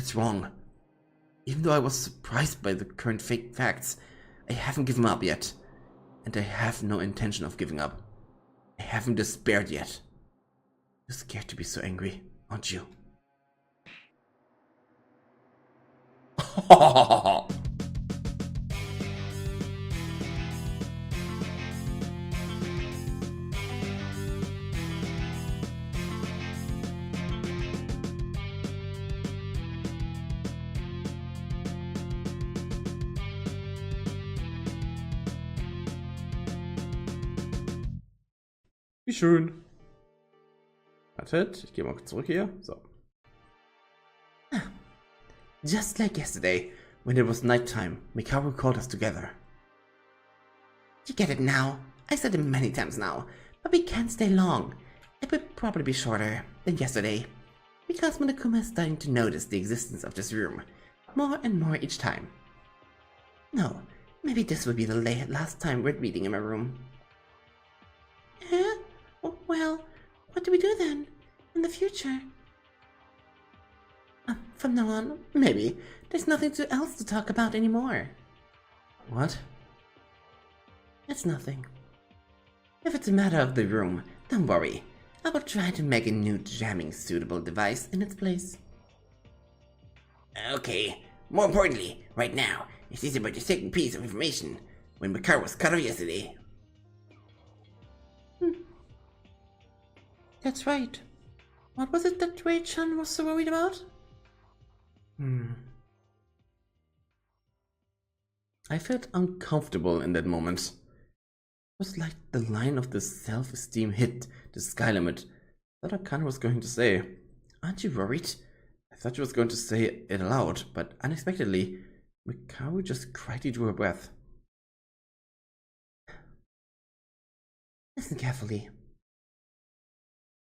That's wrong. Even though I was surprised by the current fake facts, I haven't given up yet. And I have no intention of giving up. I haven't despaired yet. You're scared to be so angry, aren't you? Wie schön. Wartet, ich gehe mal zurück hier. So. Just like yesterday, when it was nighttime, Mikaru called us together. You get it now. I said it many times now, but we can't stay long. It would probably be shorter than yesterday, because Monokuma is starting to notice the existence of this room, more and more each time. No, maybe this will be the last time we're meeting in my room. Huh? Well, what do we do then, in the future? From now on, maybe. There's nothing else to talk about anymore. What? It's nothing. If it's a matter of the room, don't worry. I will try to make a new jamming suitable device in its place. Okay, more importantly, right now, it is about the second piece of information, when Mikaru was cut off yesterday. That's right. What was it that Rei-chan was so worried about? I felt uncomfortable in that moment. It was like the line of the self-esteem hit the sky limit. I thought Akane was going to say, "Aren't you worried?" I thought she was going to say it aloud, but unexpectedly, Mikaru just quietly drew her breath. Listen carefully.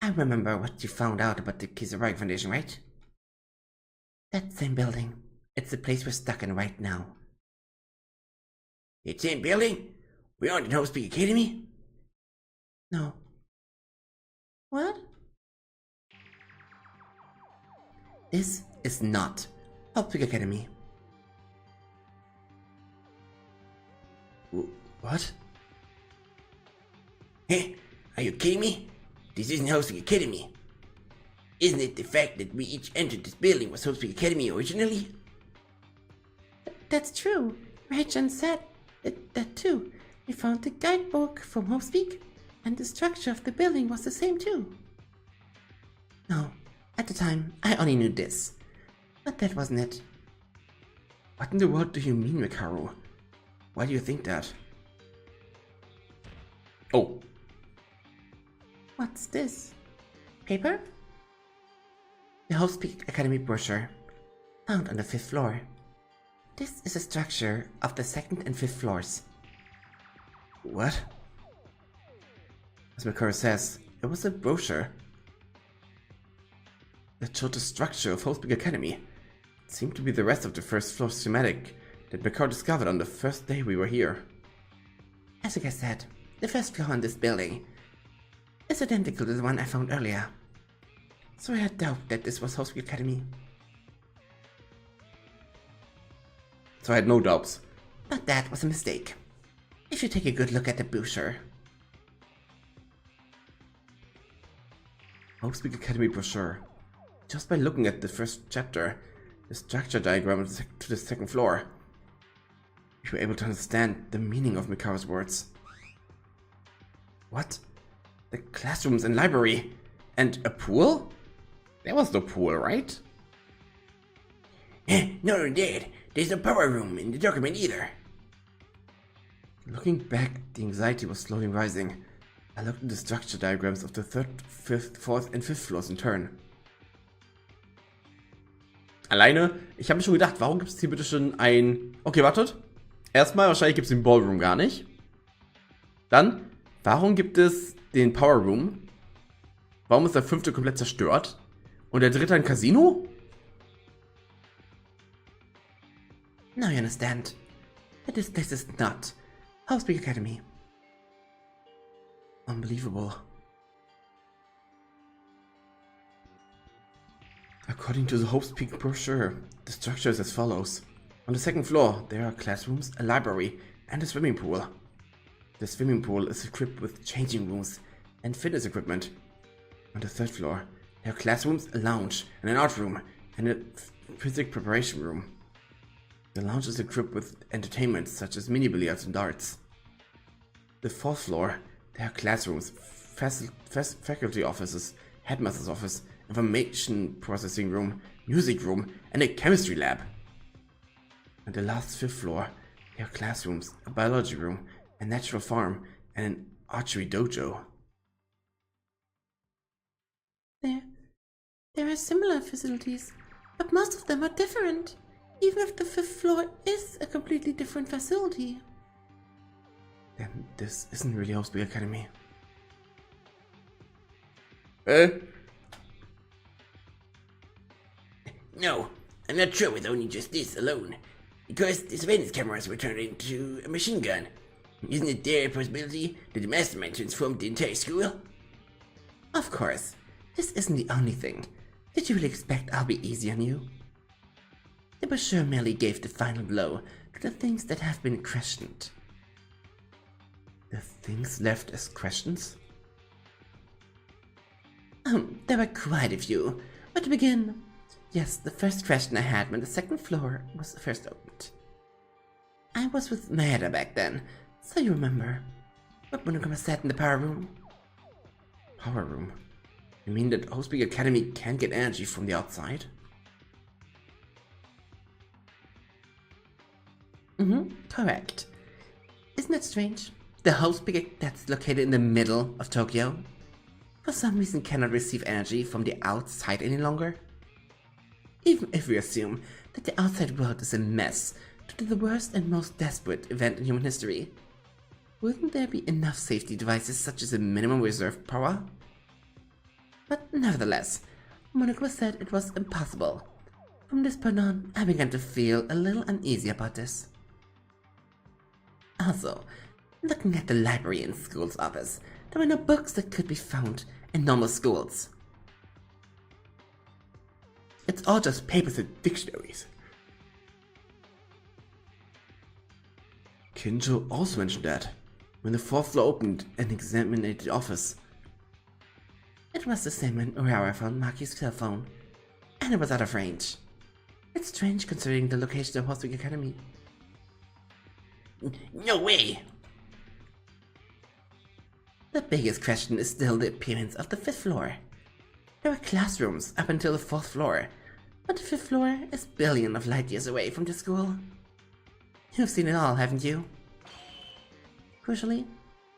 I remember what you found out about the Kisaragi Foundation, right? That same building. It's the place we're stuck in right now. The same building? We aren't in Hope's Peak Academy? No. What? This is not Hope's Peak Academy. What? Hey, are you kidding me? This isn't Hope's Peak Academy. Isn't it the fact that we each entered this building was Hope's Peak Academy originally? That's true. Rei-chan said that too. We found the guidebook from Hope's Peak, and the structure of the building was the same too. No, at the time, I only knew this. But that wasn't it. What in the world do you mean, Mikaru? Why do you think that? Oh. What's this? Paper? The Hope's Peak Academy brochure, found on the 5th floor. This is a structure of the 2nd and 5th floors. What? As Mikaru says, it was a brochure that showed the structure of Hope's Peak Academy. It seemed to be the rest of the 1st floor schematic that Mikaru discovered on the first day we were here. As I said, the 1st floor in this building is identical to the one I found earlier. So I had doubt that this was Hope's Peak Academy. So I had no doubts. But that was a mistake. If you take a good look at the brochure. Hope's Peak Academy brochure. Just by looking at the first chapter, the structure diagram to the 2nd floor, we were able to understand the meaning of Mikaru's words. What? The classrooms and library? And a pool? There was no pool, right? No, Dad. There's no power room in the document either. Looking back, the anxiety was slowly rising. I looked at the structure diagrams of the 3rd, 5th, 4th and 5th floors in turn. Alleine, ich habe mir schon gedacht, warum gibt es hier bitte schon ein... Okay, wartet. Erstmal, wahrscheinlich gibt es den Ballroom gar nicht. Dann, warum gibt es den Power Room? Warum ist der 5. komplett zerstört? Und der 3. ein Casino? Now you understand that this place is not Hope's Peak Academy. Unbelievable. According to the Hope's Peak brochure, the structure is as follows. On the second floor, there are classrooms, a library, and a swimming pool. The swimming pool is equipped with changing rooms and fitness equipment. On the third floor, there are classrooms, a lounge, and an art room, and a physics preparation room. The lounge is equipped with entertainment such as mini billiards and darts. The fourth floor, there are classrooms, faculty offices, headmaster's office, information processing room, music room, and a chemistry lab. On the last fifth floor, there are classrooms, a biology room, a natural farm, and an archery dojo. There are similar facilities, but most of them are different, even if the fifth floor is a completely different facility. Then this isn't really Hope's Academy. No, I'm not sure with only just this alone, because the surveillance cameras were turned into a machine gun. Isn't it there a possibility that the mastermind transformed the entire school? Of course, this isn't the only thing. Did you really expect I'll be easy on you? The brochure merely gave the final blow to the things that have been questioned. The things left as questions? There were quite a few. But to begin, yes, the first question I had when the second floor was first opened. I was with Maeda back then, so you remember. What Monokuma said in the power room? Power room? You mean that Hope's Academy can't get energy from the outside? Correct. Isn't that strange? The Hope's that's located in the middle of Tokyo, for some reason cannot receive energy from the outside any longer. Even if we assume that the outside world is a mess due to the worst and most desperate event in human history, wouldn't there be enough safety devices such as a minimum reserve power? But nevertheless, Monokuma said it was impossible. From this point on, I began to feel a little uneasy about this. Also, looking at the library in school's office, there were no books that could be found in normal schools. It's all just papers and dictionaries. Kinjo also mentioned that, when the fourth floor opened and examined the office. It was the same when Urara found Maki's cell phone, and it was out of range. It's strange considering the location of Hope's Academy. No way! The biggest question is still the appearance of the fifth floor. There were classrooms up until the fourth floor, but the fifth floor is billions of light years away from the school. You've seen it all, haven't you? Crucially,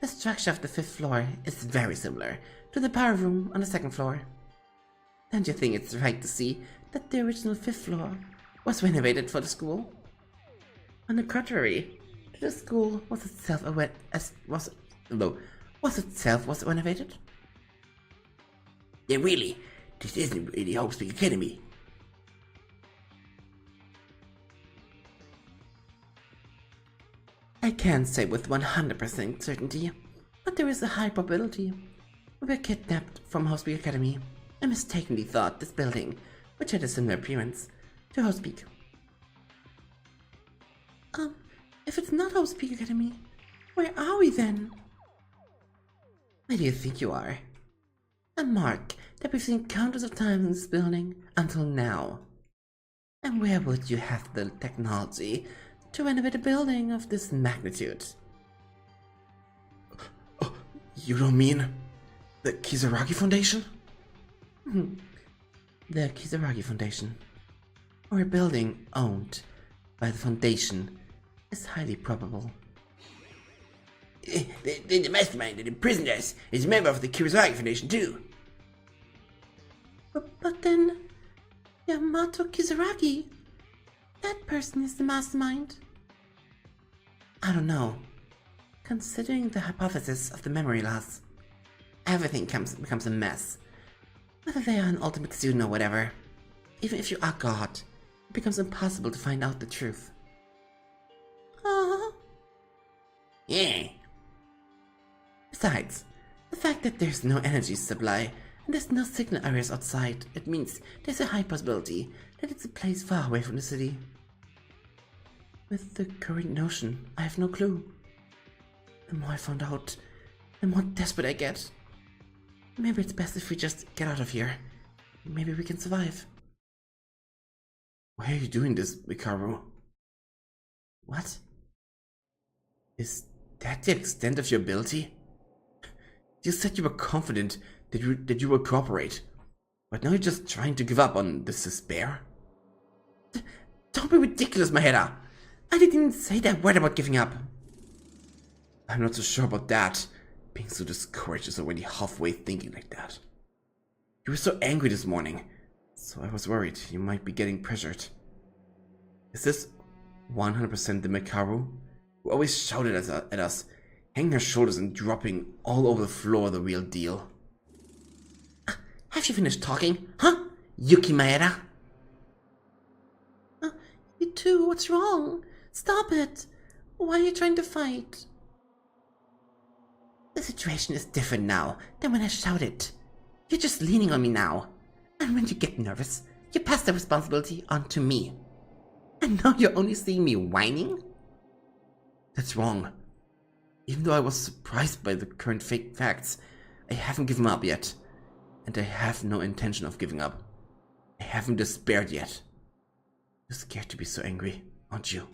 the structure of the fifth floor is very similar to the power room on the second floor. Don't you think it's right to see that the original fifth floor was renovated for the school? On the contrary, the school was itself was renovated? Yeah, really, this isn't really Hope's Academy. I can't say with 100% certainty, but there is a high probability. We were kidnapped from Hope's Academy and mistakenly thought this building, which had a similar appearance, to Hope's. If it's not Hope's Academy, where are we then? Where do you think you are? A mark that we've seen countless of times in this building until now. And where would you have the technology to renovate a building of this magnitude? Oh, you don't mean the Kisaragi Foundation? The Kisaragi Foundation, or a building owned by the Foundation, is highly probable. The mastermind that imprisoned us is a member of the Kisaragi Foundation too. But then, Yamato Kisaragi, that person is the mastermind. I don't know. Considering the hypothesis of the memory loss, everything becomes a mess. Whether they are an ultimate student or whatever, even if you are God, it becomes impossible to find out the truth. Yeah. Besides, the fact that there's no energy supply and there's no signal areas outside. It means there's a high possibility that it's a place far away from the city. With the current notion, I have no clue. The more I found out, the more desperate I get. Maybe it's best if we just get out of here. Maybe we can survive. Why are you doing this, Mikaru? What? Is that the extent of your ability? You said you were confident that you would cooperate, but now you're just trying to give up on this despair? Don't be ridiculous, Maheda! I didn't even say that word about giving up. I'm not so sure about that. Being so discouraged is already halfway thinking like that. You were so angry this morning, so I was worried you might be getting pressured. Is this 100% the Mikaru who always shouted at us, hanging her shoulders and dropping all over the floor, the real deal? Have you finished talking? Huh? Yuki Maeda? You two, what's wrong? Stop it! Why are you trying to fight? The situation is different now than when I shouted. You're just leaning on me now. And when you get nervous, you pass the responsibility on to me. And now you're only seeing me whining? That's wrong. Even though I was surprised by the current fake facts, I haven't given up yet. And I have no intention of giving up. I haven't despaired yet. You're scared to be so angry, aren't you?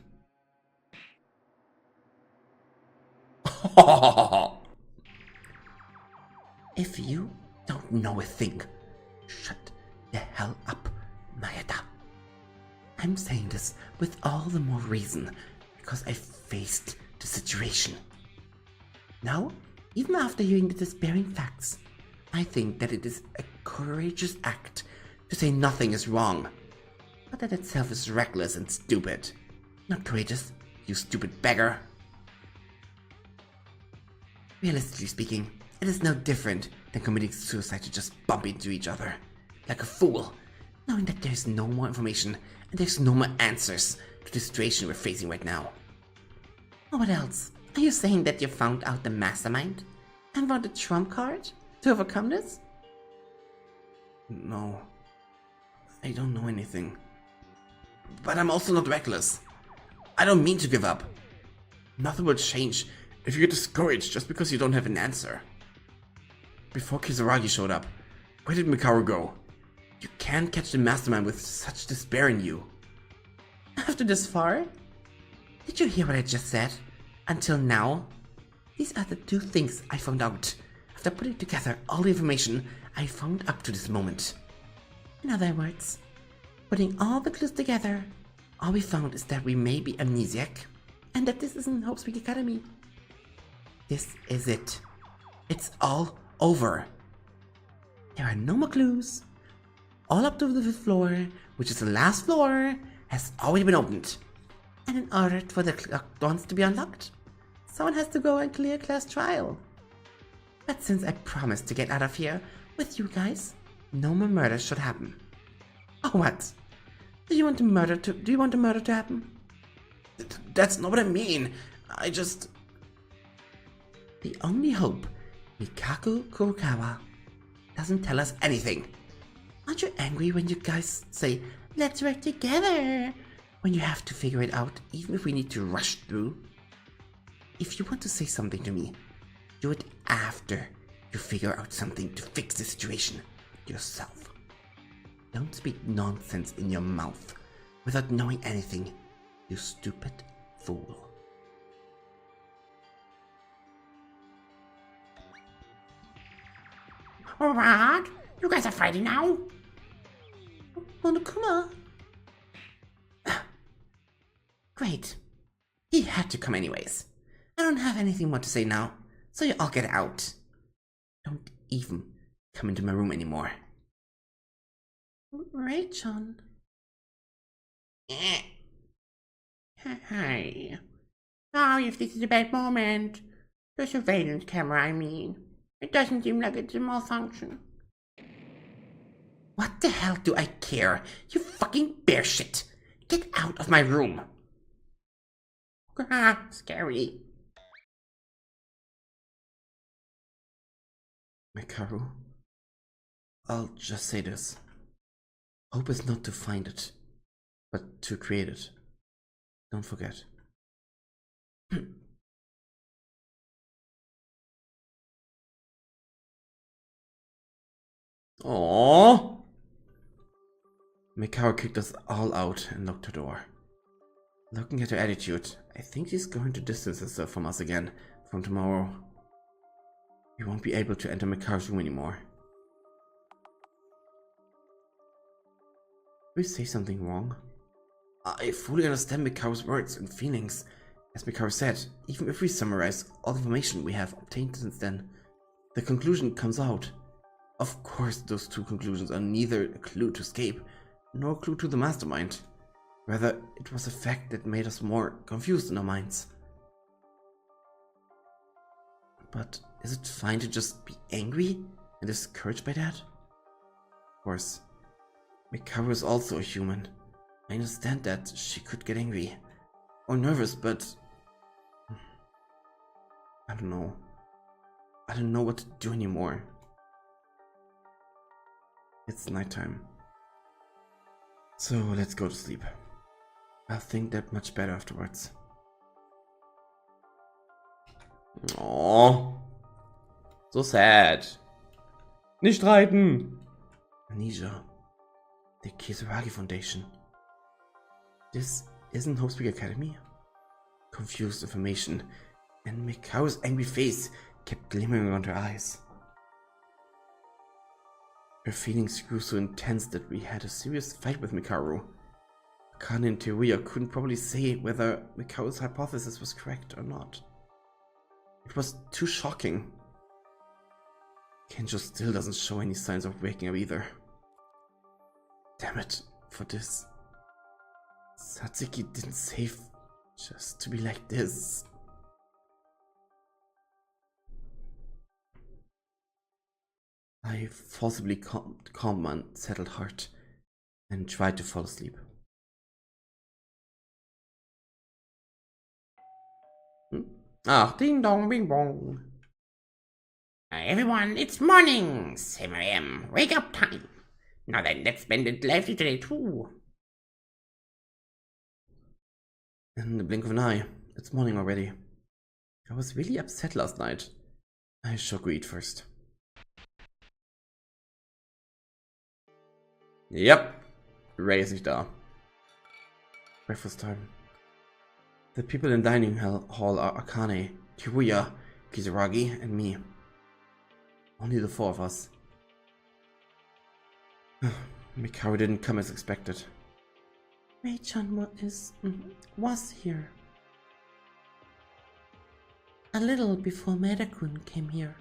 If you don't know a thing, shut the hell up, Maeda. I'm saying this with all the more reason because I faced the situation. Now, even after hearing the despairing facts, I think that it is a courageous act to say nothing is wrong. But that itself is reckless and stupid. Not courageous, you stupid beggar. Realistically speaking, it is no different than committing suicide to just bump into each other. Like a fool, knowing that there's no more information and there's no more answers to the situation we're facing right now. Or what else? Are you saying that you found out the mastermind? And want a trump card to overcome this? No. I don't know anything. But I'm also not reckless. I don't mean to give up. Nothing will change if you get discouraged just because you don't have an answer. Before Kisaragi showed up, where did Mikaru go? You can't catch the mastermind with such despair in you. After this far? Did you hear what I just said? Until now? These are the two things I found out after putting together all the information I found up to this moment. In other words, putting all the clues together, all we found is that we may be amnesiac, and that this isn't Hope's Peak Academy. This is it. It's all over. There are no more clues. All up to the 5th floor, which is the last floor, has already been opened. And in order for the locked doors to be unlocked, someone has to go and clear class trial. But since I promised to get out of here with you guys, no more murders should happen. Oh, what? Do you want the murder to happen? That's not what I mean. I just... The only hope, Mikaku Kurokawa, doesn't tell us anything. Aren't you angry when you guys say, let's work together, when you have to figure it out even if we need to rush through? If you want to say something to me, do it after you figure out something to fix the situation yourself. Don't speak nonsense in your mouth without knowing anything, you stupid fool. Alright, you guys are fighting now? Monokuma? Great. He had to come anyways. I don't have anything more to say now, so you all get out. Don't even come into my room anymore. Ray-chan. Hi. Sorry if this is a bad moment. The surveillance camera, I mean. It doesn't seem like it's a malfunction. What the hell do I care? You fucking bear shit! Get out of my room! Scary. Mikaru? I'll just say this. Hope is not to find it, but to create it. Don't forget. Aww. Mikao kicked us all out and locked her door. Looking at her attitude, I think she's going to distance herself from us again from tomorrow. We won't be able to enter Mikao's room anymore. Did we say something wrong? I fully understand Mikao's words and feelings. As Mikao said, even if we summarize all the information we have obtained since then, the conclusion comes out. Of course, those two conclusions are neither a clue to escape, nor a clue to the mastermind. Rather, it was a fact that made us more confused in our minds. But is it fine to just be angry and discouraged by that? Of course, Mikao is also a human. I understand that she could get angry or nervous, but I don't know. I don't know what to do anymore. It's nighttime. So let's go to sleep. I'll think that much better afterwards. Oh, so sad. Nicht streiten. Amnesia. The Kisaragi Foundation. This isn't Hope Speak Academy. Confused information, and Mikao's angry face kept glimmering around her eyes. Her feelings grew so intense that we had a serious fight with Mikao. Akane and Teruya couldn't probably say whether Mikao's hypothesis was correct or not. It was too shocking. Kenjo still doesn't show any signs of waking up either. Damn it, for this. Satsuki didn't save just to be like this. I forcibly calmed my unsettled heart and tried to fall asleep. Ah, ding dong, bing bong. Everyone, it's morning! 7 a.m. Wake up time! Now then, let's spend it lively today too. In the blink of an eye, it's morning already. I was really upset last night. I should go eat first. Yep, Ray ist nicht da. Breakfast time. The people in dining hall are Akane, Teruya, Kisaragi, and me. Only the four of us. Mikao didn't come as expected. Mei-chan was here. A little before Maeda-kun came here.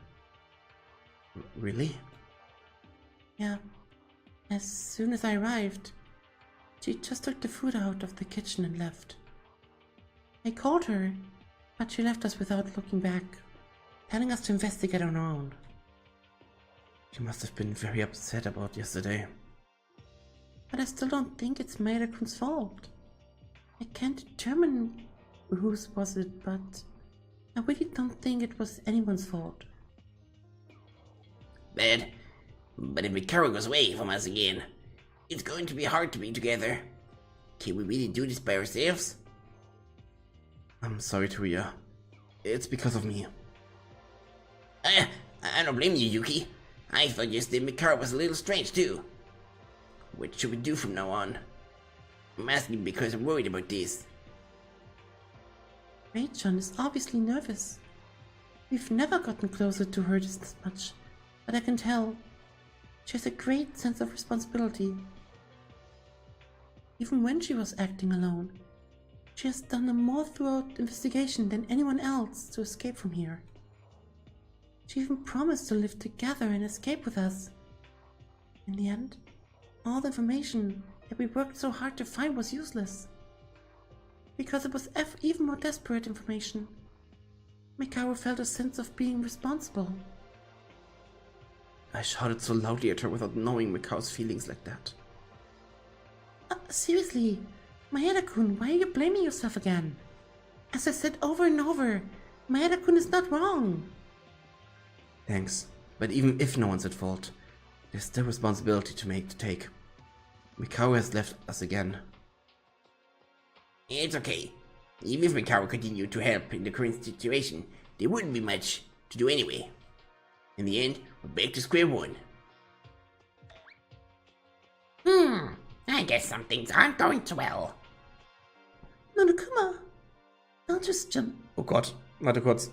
Really? Yeah. As soon as I arrived, she just took the food out of the kitchen and left. I called her, but she left us without looking back, telling us to investigate on our own. She must have been very upset about yesterday. But I still don't think it's Maeda-kun's fault. I can't determine whose was it, but I really don't think it was anyone's fault. But if Mikao goes away from us again, it's going to be hard to be together. Can we really do this by ourselves? I'm sorry, Teruya. It's because of me. I don't blame you, Yuki. I thought yesterday Mikao was a little strange too. What should we do from now on? I'm asking because I'm worried about this. Mei-chan is obviously nervous. We've never gotten closer to her this much, but I can tell she has a great sense of responsibility. Even when she was acting alone, she has done a more thorough investigation than anyone else to escape from here. She even promised to live together and escape with us. In the end, all the information that we worked so hard to find was useless. Because it was even more desperate information. Mikao felt a sense of being responsible. I shouted so loudly at her without knowing Mikao's feelings like that. Seriously, Maeda-kun, why are you blaming yourself again? As I said over and over, Maeda-kun is not wrong. Thanks, but even if no one's at fault, There's still responsibility to take. Mikao has left us again. It's okay. Even if Mikao continued to help in the current situation, there wouldn't be much to do anyway. In the end, we're back to square one. I guess some things aren't going too well. Monokuma, don't just jump. Oh Gott, warte kurz.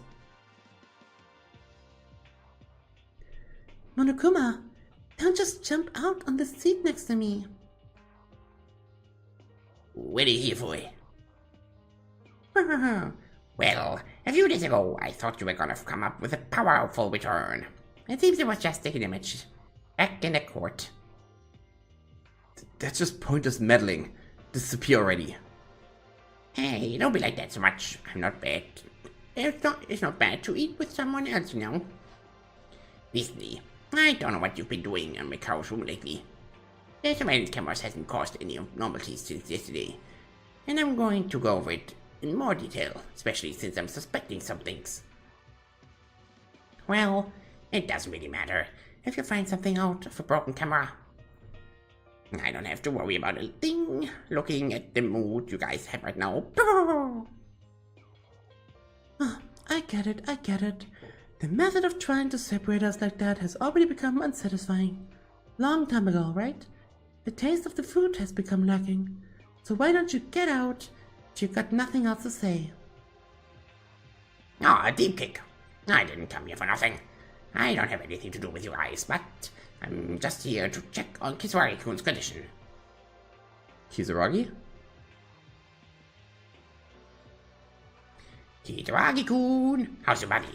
Monokuma, don't just jump out on the seat next to me. What are you here for? Well, a few days ago, I thought you were gonna come up with a powerful return. It seems it was just an image. Back in the court. That's just pointless meddling. Disappear already. Hey, don't be like that so much. I'm not bad. It's not bad to eat with someone else, you know. Recently, I don't know what you've been doing in Mikao's room lately. The surveillance cameras hasn't caused any abnormalities since yesterday, and I'm going to go over it in more detail, especially since I'm suspecting some things. Well, it doesn't really matter if you find something out of a broken camera. I don't have to worry about a thing, looking at the mood you guys have right now. I get it. The method of trying to separate us like that has already become unsatisfying. Long time ago, right? The taste of the food has become lacking. So why don't you get out if you've got nothing else to say? Ah, deep kick. I didn't come here for nothing. I don't have anything to do with you guys, but I'm just here to check on Kisaragi-kun's condition. Kisaragi? Kisaragi-kun, how's your body?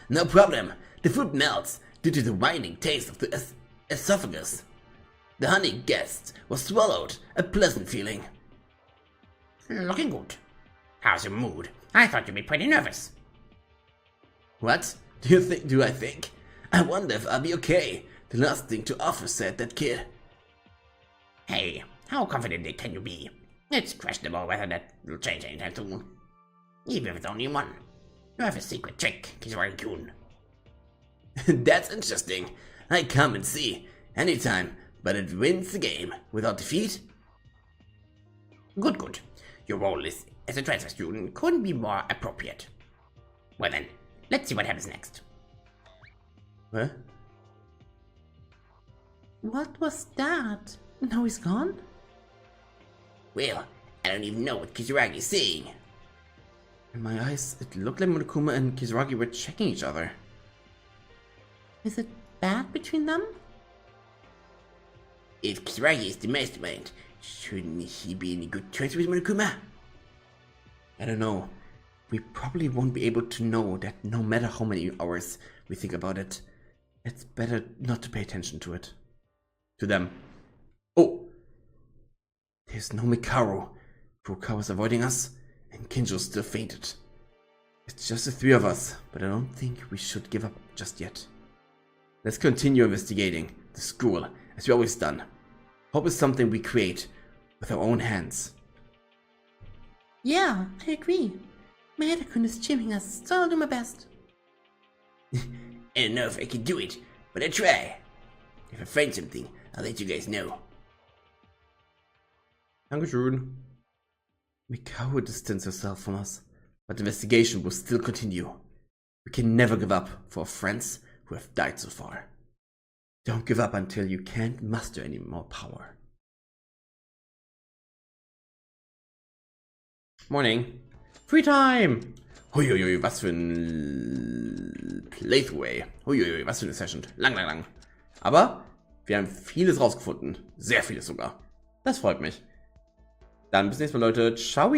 No problem. The food melts due to the winding taste of the esophagus. The honey guest was swallowed. A pleasant feeling. Looking good. How's your mood? I thought you'd be pretty nervous. What? Do I think? I wonder if I'll be okay. The last thing to offer, said that kid. Hey, how confident can you be? It's questionable whether that will change anytime soon. Even if it's only one. You have a secret trick, Kisaragi-kun. That's interesting. I come and see. Anytime, but it wins the game. Without defeat? Good. Your role as a transfer student couldn't be more appropriate. Well then, let's see what happens next. What? What was that? Now he's gone? Well, I don't even know what Kisaragi is saying. In my eyes, it looked like Monokuma and Kisaragi were checking each other. Is it bad between them? If Kisaragi is the mastermind, shouldn't he be in good terms with Monokuma? I don't know. We probably won't be able to know that no matter how many hours we think about it. It's better not to pay attention to it. To them. Oh! There's no Mikaro. Furukawa's avoiding us, and Kinjo still fainted. It's just the three of us, but I don't think we should give up just yet. Let's continue investigating the school, as we always done. Hope is something we create with our own hands. Yeah, I agree. Maeda-kun is cheering us, so I'll do my best. I don't know if I can do it, but I'll try. If I find something, I'll let you guys know. Dankeschön. Mikao would distance herself from us, but the investigation will still continue. We can never give up for our friends who have died so far. Don't give up until you can't muster any more power. Morning. Free time! Huiuiui, was für ein Playthrough, ey. Huiuiui, was für eine Session. Lang. Aber wir haben vieles rausgefunden. Sehr vieles sogar. Das freut mich. Dann bis nächstes Mal, Leute. Ciao!